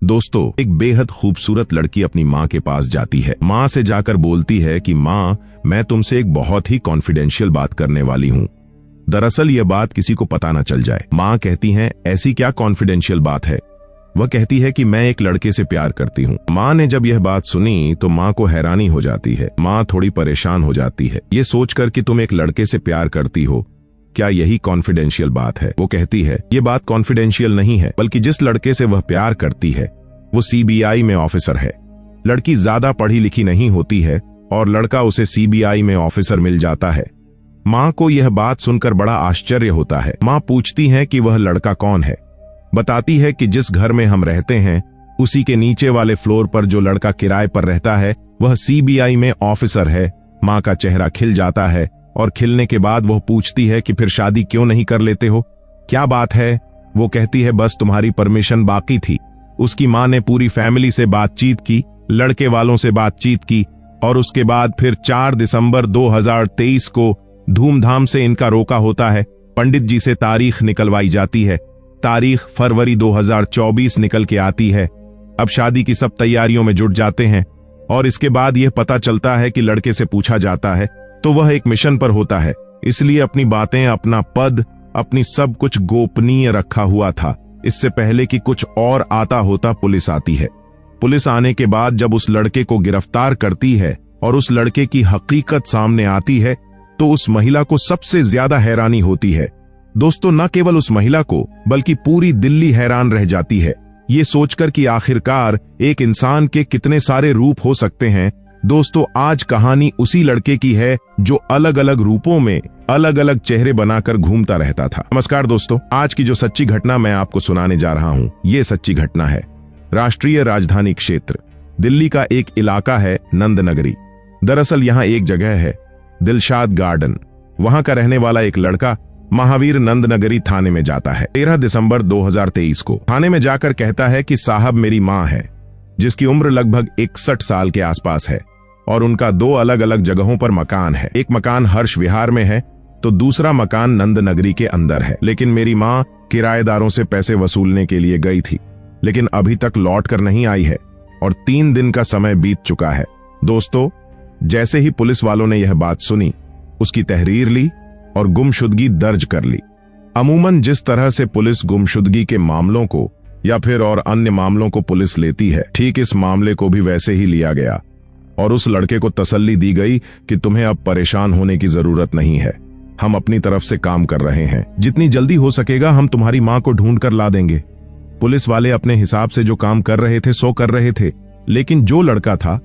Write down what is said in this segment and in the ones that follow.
दोस्तों, एक बेहद खूबसूरत लड़की अपनी माँ के पास जाती है। माँ से जाकर बोलती है कि माँ, मैं तुमसे एक बहुत ही कॉन्फिडेंशियल बात करने वाली हूँ। दरअसल यह बात किसी को पता न चल जाए। माँ कहती हैं, ऐसी क्या कॉन्फिडेंशियल बात है? वह कहती है कि मैं एक लड़के से प्यार करती हूँ। माँ ने जब यह बात सुनी तो माँ को हैरानी हो जाती है। माँ थोड़ी परेशान हो जाती है, ये सोचकर कि तुम एक लड़के से प्यार करती हो, क्या यही कॉन्फिडेंशियल बात है? वो कहती है, ये बात कॉन्फिडेंशियल नहीं है, बल्कि जिस लड़के से वह प्यार करती है वो सीबीआई में ऑफिसर है। लड़की ज्यादा पढ़ी लिखी नहीं होती है और लड़का उसे सीबीआई में ऑफिसर मिल जाता है। माँ को यह बात सुनकर बड़ा आश्चर्य होता है। माँ पूछती है कि वह लड़का कौन है। बताती है कि जिस घर में हम रहते हैं उसी के नीचे वाले फ्लोर पर जो लड़का किराए पर रहता है वह सीबीआई में ऑफिसर है। माँ का चेहरा खिल जाता है और खिलने के बाद वह पूछती है कि फिर शादी क्यों नहीं कर लेते हो, क्या बात है? वो कहती है, बस तुम्हारी परमिशन बाकी थी। उसकी माँ ने पूरी फैमिली से बातचीत की, लड़के वालों से बातचीत की और उसके बाद फिर 4 दिसंबर 2023 को धूमधाम से इनका रोका होता है। पंडित जी से तारीख निकलवाई जाती है। तारीख फरवरी 2024 निकल के आती है। अब शादी की सब तैयारियों में जुट जाते हैं और इसके बाद यह पता चलता है कि लड़के से पूछा जाता है तो वह एक मिशन पर होता है, इसलिए अपनी बातें, अपना पद, अपनी सब कुछ गोपनीय रखा हुआ था। इससे पहले कि कुछ और आता होता पुलिस आती है। पुलिस आने के बाद जब उस लड़के को गिरफ्तार करती है और उस लड़के की हकीकत सामने आती है तो उस महिला को सबसे ज्यादा हैरानी होती है। दोस्तों, न केवल उस महिला को बल्कि पूरी दिल्ली हैरान रह जाती है, ये सोचकर कि आखिरकार एक इंसान के कितने सारे रूप हो सकते हैं। दोस्तों, आज कहानी उसी लड़के की है जो अलग अलग रूपों में अलग अलग चेहरे बनाकर घूमता रहता था। नमस्कार दोस्तों, आज की जो सच्ची घटना मैं आपको सुनाने जा रहा हूँ, ये सच्ची घटना है राष्ट्रीय राजधानी क्षेत्र दिल्ली का एक इलाका है नंदनगरी। दरअसल यहाँ एक जगह है दिलशाद गार्डन। वहां का रहने वाला एक लड़का महावीर नंदनगरी थाने में जाता है। 13 दिसंबर 2023 को थाने में जाकर कहता है कि साहब, मेरी माँ है जिसकी उम्र लगभग 61 साल के आसपास है और उनका 2 अलग अलग जगहों पर मकान है। एक मकान हर्ष विहार में है तो दूसरा मकान नंदनगरी के अंदर है। लेकिन मेरी माँ किराएदारों से पैसे वसूलने के लिए गई थी, लेकिन अभी तक लौट कर नहीं आई है और 3 दिन का समय बीत चुका है। दोस्तों, जैसे ही पुलिस वालों ने यह बात सुनी, उसकी तहरीर ली और गुमशुदगी दर्ज कर ली। अमूमन जिस तरह से पुलिस गुमशुदगी के मामलों को या फिर और अन्य मामलों को पुलिस लेती है, ठीक इस मामले को भी वैसे ही लिया गया और उस लड़के को तसल्ली दी गई कि तुम्हें अब परेशान होने की जरूरत नहीं है, हम अपनी तरफ से काम कर रहे हैं, जितनी जल्दी हो सकेगा हम तुम्हारी माँ को ढूंढ कर ला देंगे। पुलिस वाले अपने हिसाब से जो काम कर रहे थे सो कर रहे थे, लेकिन जो लड़का था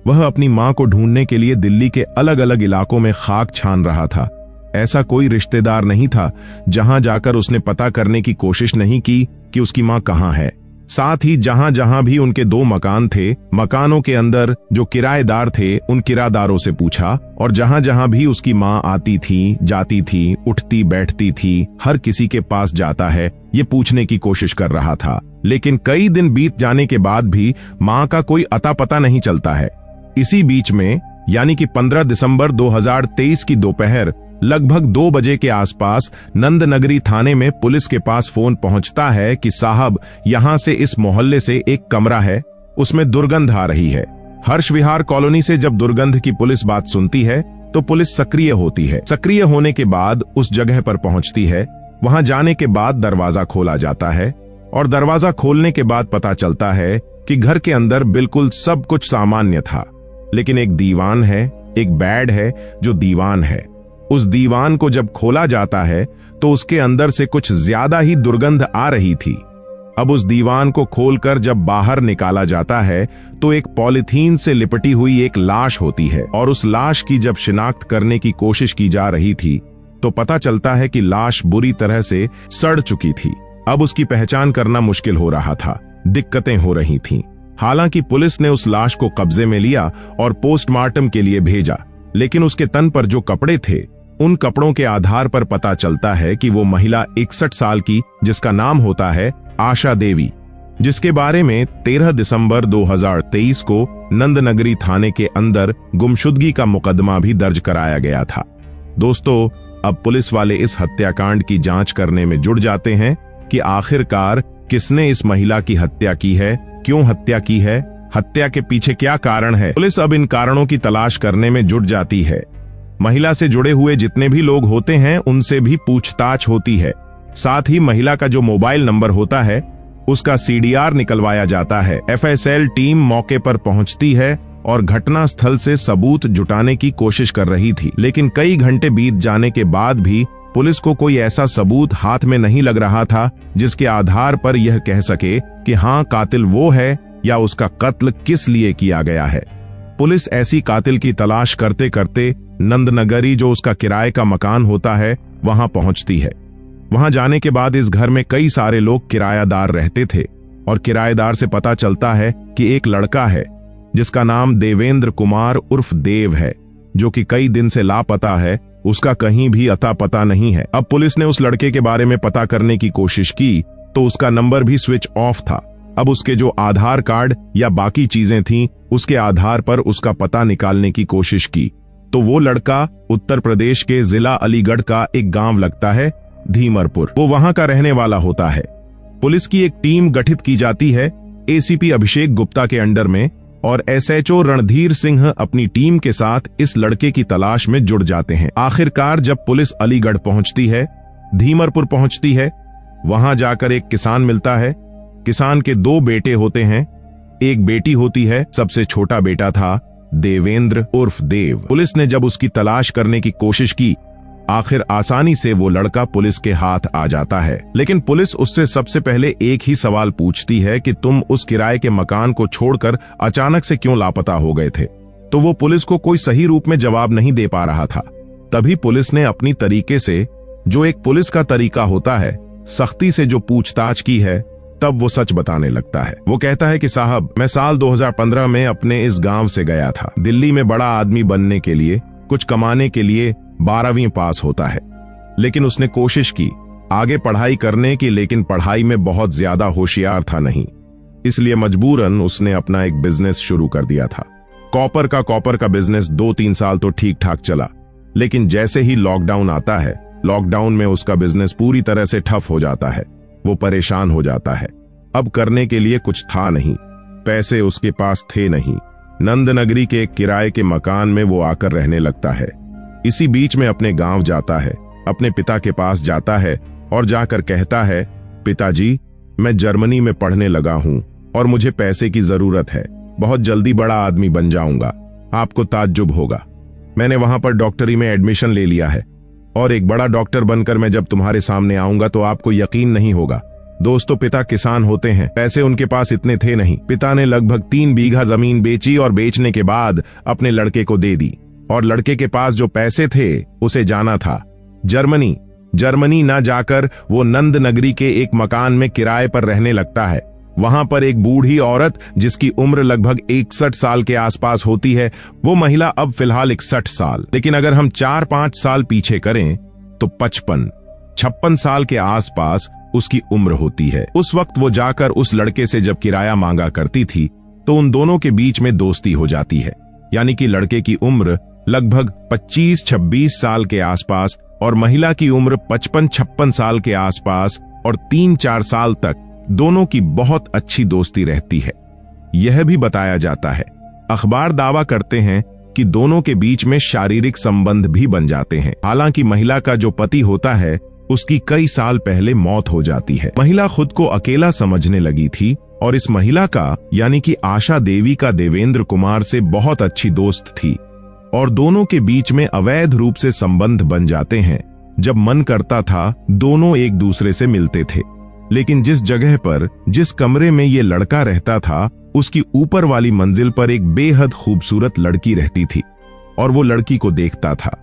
वह अपनी माँ को ढूंढने के लिए दिल्ली के अलग अलग इलाकों में खाक छान रहा था। ऐसा कोई रिश्तेदार नहीं था जहां जाकर उसने पता करने की कोशिश नहीं की कि उसकी माँ कहाँ है। साथ ही जहां जहां भी उनके 2 मकान थे, मकानों के अंदर जो किराएदार थे उन किराएदारों से पूछा और जहां जहां भी उसकी माँ आती थी, जाती थी, उठती बैठती थी, हर किसी के पास जाता है ये पूछने की कोशिश कर रहा था। लेकिन कई दिन बीत जाने के बाद भी माँ का कोई अता पता नहीं चलता है। इसी बीच में यानी कि 15 दिसंबर 2023 की दोपहर लगभग 2 बजे के आसपास नंदनगरी थाने में पुलिस के पास फोन पहुंचता है कि साहब, यहां से इस मोहल्ले से एक कमरा है, उसमें दुर्गंध आ रही है। हर्ष विहार कॉलोनी से जब दुर्गंध की पुलिस बात सुनती है तो पुलिस सक्रिय होती है। सक्रिय होने के बाद उस जगह पर पहुंचती है। वहां जाने के बाद दरवाजा खोला जाता है और दरवाजा खोलने के बाद पता चलता है कि घर के अंदर बिल्कुल सब कुछ सामान्य था, लेकिन एक दीवान है, एक बेड है जो दीवान है। उस दीवान को जब खोला जाता है तो उसके अंदर से कुछ ज्यादा ही दुर्गंध आ रही थी। अब उस दीवान को खोलकर जब बाहर निकाला जाता है तो एक पॉलिथीन से लिपटी हुई एक लाश होती है और उस लाश की जब शिनाख्त करने की कोशिश की जा रही थी तो पता चलता है कि लाश बुरी तरह से सड़ चुकी थी। अब उसकी पहचान करना मुश्किल हो रहा था, दिक्कतें हो रही थीं। हालांकि पुलिस ने उस लाश को कब्जे में लिया और पोस्टमार्टम के लिए भेजा, लेकिन उसके तन पर जो कपड़े थे उन कपड़ों के आधार पर पता चलता है कि वो महिला 61 साल की, जिसका नाम होता है आशा देवी, जिसके बारे में 13 दिसंबर 2023 को नंदनगरी थाने के अंदर गुमशुदगी का मुकदमा भी दर्ज कराया गया था। दोस्तों, अब पुलिस वाले इस हत्याकांड की जांच करने में जुट जाते हैं कि आखिरकार किसने इस महिला की हत्या की है क्यों हत्या की है, हत्या के पीछे क्या कारण है। पुलिस अब इन कारणों की तलाश करने में जुट जाती है। महिला से जुड़े हुए जितने भी लोग होते हैं उनसे भी पूछताछ होती है। साथ ही महिला का जो मोबाइल नंबर होता है उसका CDR निकलवाया जाता है। FSL टीम मौके पर पहुंचती है और घटना स्थल से सबूत जुटाने की कोशिश कर रही थी, लेकिन कई घंटे बीत जाने के बाद भी पुलिस को कोई ऐसा सबूत हाथ में नहीं लग रहा था जिसके आधार पर यह कह सके कि हाँ, कातिल वो है या उसका कत्ल किस लिए किया गया है। पुलिस ऐसी कातिल की तलाश करते करते नंदनगरी, जो उसका किराए का मकान होता है, वहां पहुंचती है। वहां जाने के बाद इस घर में कई सारे लोग किरायादार रहते थे और किराएदार से पता चलता है कि एक लड़का है जिसका नाम देवेंद्र कुमार उर्फ देव है, जो कि कई दिन से लापता है। उसका कहीं भी अता पता नहीं है। अब पुलिस ने उस लड़के के बारे में पता करने की कोशिश की तो उसका नंबर भी स्विच ऑफ था। अब उसके जो आधार कार्ड या बाकी चीजें थीं, उसके आधार पर उसका पता निकालने की कोशिश की तो वो लड़का उत्तर प्रदेश के जिला अलीगढ़ का एक गांव लगता है, धीमरपुर। वो वहां का रहने वाला होता है। पुलिस की एक टीम गठित की जाती है ACP अभिषेक गुप्ता के अंडर में, और SHO रणधीर सिंह अपनी टीम के साथ इस लड़के की तलाश में जुड़ जाते हैं। आखिरकार जब पुलिस अलीगढ़ पहुंचती है, धीमरपुर पहुंचती है, वहां जाकर एक किसान मिलता है। किसान के 2 बेटे होते हैं, एक बेटी होती है। सबसे छोटा बेटा था देवेंद्र उर्फ देव। पुलिस ने जब उसकी तलाश करने की कोशिश की, आखिर आसानी से वो लड़का पुलिस के हाथ आ जाता है। लेकिन पुलिस उससे सबसे पहले एक ही सवाल पूछती है कि तुम उस किराए के मकान को छोड़कर अचानक से क्यों लापता हो गए थे। तो वो पुलिस को कोई सही रूप में जवाब नहीं दे पा रहा था। तभी पुलिस ने अपनी तरीके से, जो एक पुलिस का तरीका होता है, सख्ती से जो पूछताछ की है, तब वो सच बताने लगता है। वो कहता है कि साहब, मैं साल 2015 में अपने इस गांव से गया था। दिल्ली में बड़ा आदमी बनने के लिए, कुछ कमाने के लिए 12वीं पास होता है। लेकिन उसने कोशिश की आगे पढ़ाई करने की, लेकिन पढ़ाई में बहुत ज्यादा होशियार था नहीं, इसलिए मजबूरन उसने अपना एक बिजनेस शुरू कर दिया था। कॉपर का बिजनेस 2-3 साल तो ठीक ठाक चला, लेकिन जैसे ही लॉकडाउन आता है, लॉकडाउन में उसका बिजनेस पूरी तरह से ठप हो जाता है। वो परेशान हो जाता है। अब करने के लिए कुछ था नहीं, पैसे उसके पास थे नहीं। नंदनगरी के एक किराए के मकान में वो आकर रहने लगता है। इसी बीच में अपने गांव जाता है, अपने पिता के पास जाता है और जाकर कहता है, पिताजी, मैं जर्मनी में पढ़ने लगा हूं और मुझे पैसे की जरूरत है। बहुत जल्दी बड़ा आदमी बन जाऊंगा, आपको ताज्जुब होगा। मैंने वहां पर डॉक्टरी में एडमिशन ले लिया है और एक बड़ा डॉक्टर बनकर मैं जब तुम्हारे सामने आऊंगा तो आपको यकीन नहीं होगा। दोस्तों, पिता किसान होते हैं, पैसे उनके पास इतने थे नहीं। पिता ने लगभग 3 बीघा जमीन बेची और बेचने के बाद अपने लड़के को दे दी, और लड़के के पास जो पैसे थे उसे जाना था जर्मनी ना जाकर वो नंदनगरी के एक मकान में किराए पर रहने लगता है। वहां पर एक बूढ़ी औरत जिसकी उम्र लगभग 61 साल के आसपास होती है, वो महिला अब फिलहाल 61 साल, लेकिन अगर हम 4-5 साल पीछे करें तो 55-56 साल के आसपास उसकी उम्र होती है। उस वक्त वो जाकर उस लड़के से जब किराया मांगा करती थी तो उन दोनों के बीच में दोस्ती हो जाती है। यानी कि लड़के की उम्र लगभग 25-26 साल के आसपास और महिला की उम्र 55-56 साल के आसपास, और 3-4 साल तक दोनों की बहुत अच्छी दोस्ती रहती है। यह भी बताया जाता है, अखबार दावा करते हैं कि दोनों के बीच में शारीरिक संबंध भी बन जाते हैं। हालांकि महिला का जो पति होता है उसकी कई साल पहले मौत हो जाती है। महिला खुद को अकेला समझने लगी थी और इस महिला का, यानी कि आशा देवी का, देवेंद्र कुमार से बहुत अच्छी दोस्त थी और दोनों के बीच में अवैध रूप से संबंध बन जाते हैं। जब मन करता था दोनों एक दूसरे से मिलते थे, लेकिन जिस जगह पर, जिस कमरे में ये लड़का रहता था, उसकी ऊपर वाली मंजिल पर एक बेहद खूबसूरत लड़की रहती थी और वो लड़की को देखता था।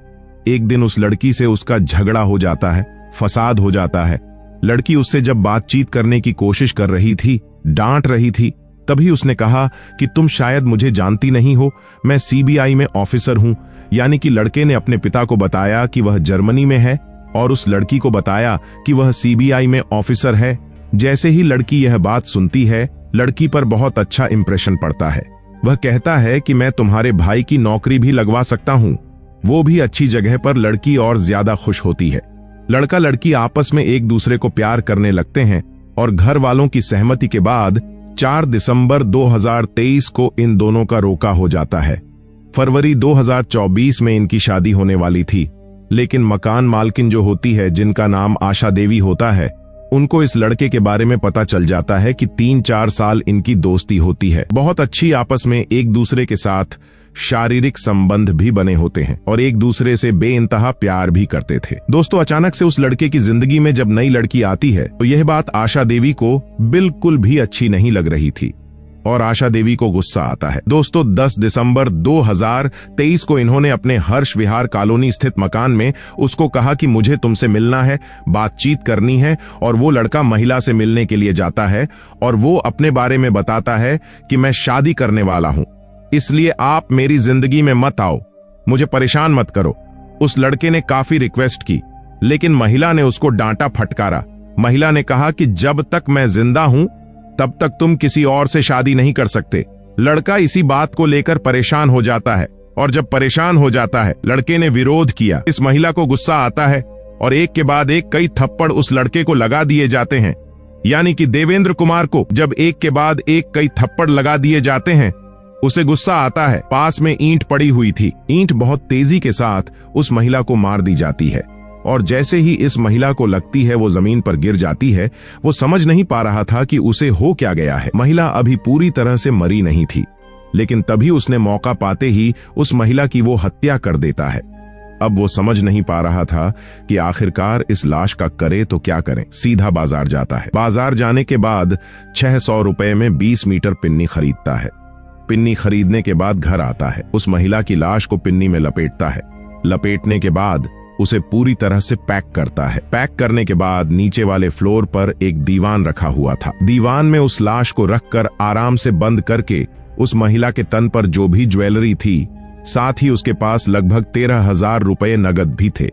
एक दिन उस लड़की से उसका झगड़ा हो जाता है, फसाद हो जाता है। लड़की उससे जब बातचीत करने की कोशिश कर रही थी, डांट रही थी, तभी उसने कहा कि तुम शायद मुझे जानती नहीं हो, मैं CBI में ऑफिसर हूं। यानी कि लड़के ने अपने पिता को बताया कि वह जर्मनी में है और उस लड़की को बताया कि वह CBI में ऑफिसर है। जैसे ही लड़की यह बात सुनती है, लड़की पर बहुत अच्छा इंप्रेशन पड़ता है। वह कहता है कि मैं तुम्हारे भाई की नौकरी भी लगवा सकता हूं, वो भी अच्छी जगह पर। लड़की और ज्यादा खुश होती है। लड़का लड़की आपस में एक दूसरे को प्यार करने लगते हैं और घर वालों की सहमति के बाद 4 दिसंबर 2023 को इन दोनों का रोका हो जाता है। फरवरी 2024 में इनकी शादी होने वाली थी, लेकिन मकान मालकिन जो होती है, जिनका नाम आशा देवी होता है, उनको इस लड़के के बारे में पता चल जाता है कि 3-4 साल इनकी दोस्ती होती है। बहुत अच्छी आपस में एक दूसरे के साथ शारीरिक संबंध भी बने होते हैं और एक दूसरे से बेइंतहा प्यार भी करते थे। दोस्तों, अचानक से उस लड़के की जिंदगी में जब नई लड़की आती है तो यह बात आशा देवी को बिल्कुल भी अच्छी नहीं लग रही थी और आशा देवी को गुस्सा आता है। दोस्तों, 10 दिसंबर 2023 को इन्होंने अपने हर्ष विहार कॉलोनी स्थित मकान में उसको कहा कि मुझे तुमसे मिलना है, बातचीत करनी है, और वो लड़का महिला से मिलने के लिए जाता है और वो अपने बारे में बताता है कि मैं शादी करने वाला हूं, इसलिए आप मेरी जिंदगी में मत आओ, मुझे परेशान मत करो। उस लड़के ने काफी रिक्वेस्ट की, लेकिन महिला ने उसको डांटा फटकारा। महिला ने कहा कि जब तक मैं जिंदा हूं तब तक तुम किसी और से शादी नहीं कर सकते। लड़का इसी बात को लेकर परेशान हो जाता है और जब परेशान हो जाता है, लड़के ने विरोध किया। इस महिला को गुस्सा आता है और एक के बाद एक कई थप्पड़ उस लड़के को लगा दिए जाते हैं। यानी कि देवेंद्र कुमार को जब एक के बाद एक कई थप्पड़ लगा दिए जाते हैं, उसे गुस्सा आता है। पास में ईंट पड़ी हुई थी, ईंट बहुत तेजी के साथ उस महिला को मार दी जाती है और जैसे ही इस महिला को लगती है वो जमीन पर गिर जाती है। वो समझ नहीं पा रहा था कि उसे हो क्या गया है। महिला अभी पूरी तरह से मरी नहीं थी, लेकिन तभी उसने मौका पाते ही उस महिला की वो हत्या कर देता है। अब वो समझ नहीं पा रहा था कि आखिरकार इस लाश का करे तो क्या करें। सीधा बाजार जाता है। बाजार जाने के बाद 600 रुपए में 20 मीटर पिन्नी खरीदता है। पिन्नी खरीदने के बाद घर आता है, उस महिला की लाश को पिन्नी में लपेटता है। लपेटने के बाद उसे पूरी तरह से पैक करता है। पैक करने के बाद नीचे वाले फ्लोर पर एक दीवान रखा हुआ था। दीवान में उस लाश को रखकर आराम से बंद करके उस महिला के तन पर जो भी ज्वेलरी थी, साथ ही उसके पास लगभग 13,000 रुपए नगद भी थे।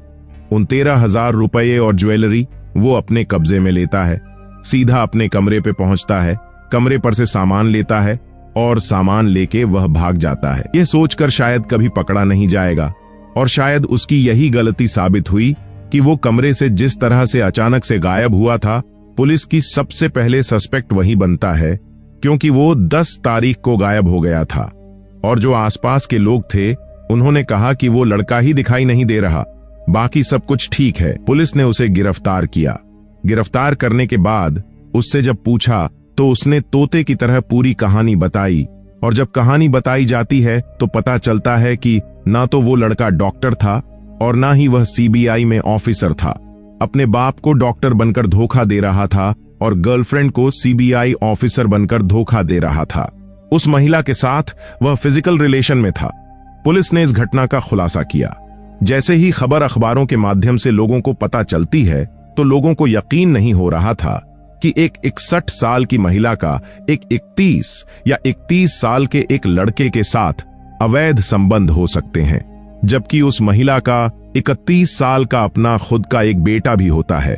उन 13,000 रुपए और ज्वेलरी वो अपने कब्जे में लेता है। सीधा अपने कमरे पे पहुंचता है, कमरे पर से सामान लेता है और सामान लेके वह भाग जाता है। यह सोचकर शायद कभी पकड़ा नहीं जाएगा और शायद उसकी यही गलती साबित हुई कि वो कमरे से जिस तरह से अचानक से गायब हुआ था, पुलिस की सबसे पहले सस्पेक्ट वही बनता है, क्योंकि वो 10 तारीख को गायब हो गया था और जो आसपास के लोग थे उन्होंने कहा कि वो लड़का ही दिखाई नहीं दे रहा, बाकी सब कुछ ठीक है। पुलिस ने उसे गिरफ्तार किया। गिरफ्तार करने के बाद उससे जब पूछा तो उसने तोते की तरह पूरी कहानी बताई और जब कहानी बताई जाती है तो पता चलता है कि ना तो वो लड़का डॉक्टर था और ना ही वह सीबीआई में ऑफिसर था। अपने बाप को डॉक्टर बनकर धोखा दे रहा था और गर्लफ्रेंड को सीबीआई ऑफिसर बनकर धोखा दे रहा था। उस महिला के साथ वह फिजिकल रिलेशन में था। पुलिस ने इस घटना का खुलासा किया। जैसे ही खबर अखबारों के माध्यम से लोगों को पता चलती है तो लोगों को यकीन नहीं हो रहा था कि एक 61 साल की महिला का एक 31 साल के एक लड़के के साथ अवैध संबंध हो सकते हैं, जबकि उस महिला का 31 साल का अपना खुद का एक बेटा भी होता है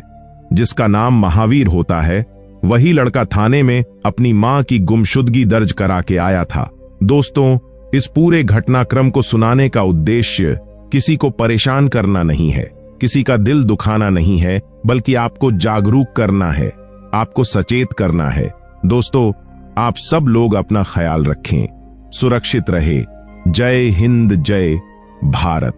जिसका नाम महावीर होता है। वही लड़का थाने में अपनी मां की गुमशुदगी दर्ज करा के आया था। दोस्तों, इस पूरे घटनाक्रम को सुनाने का उद्देश्य किसी को परेशान करना नहीं है, किसी का दिल दुखाना नहीं है, बल्कि आपको जागरूक करना है, आपको सचेत करना है। दोस्तों, आप सब लोग अपना ख्याल रखें, सुरक्षित रहे। जय हिंद, जय भारत।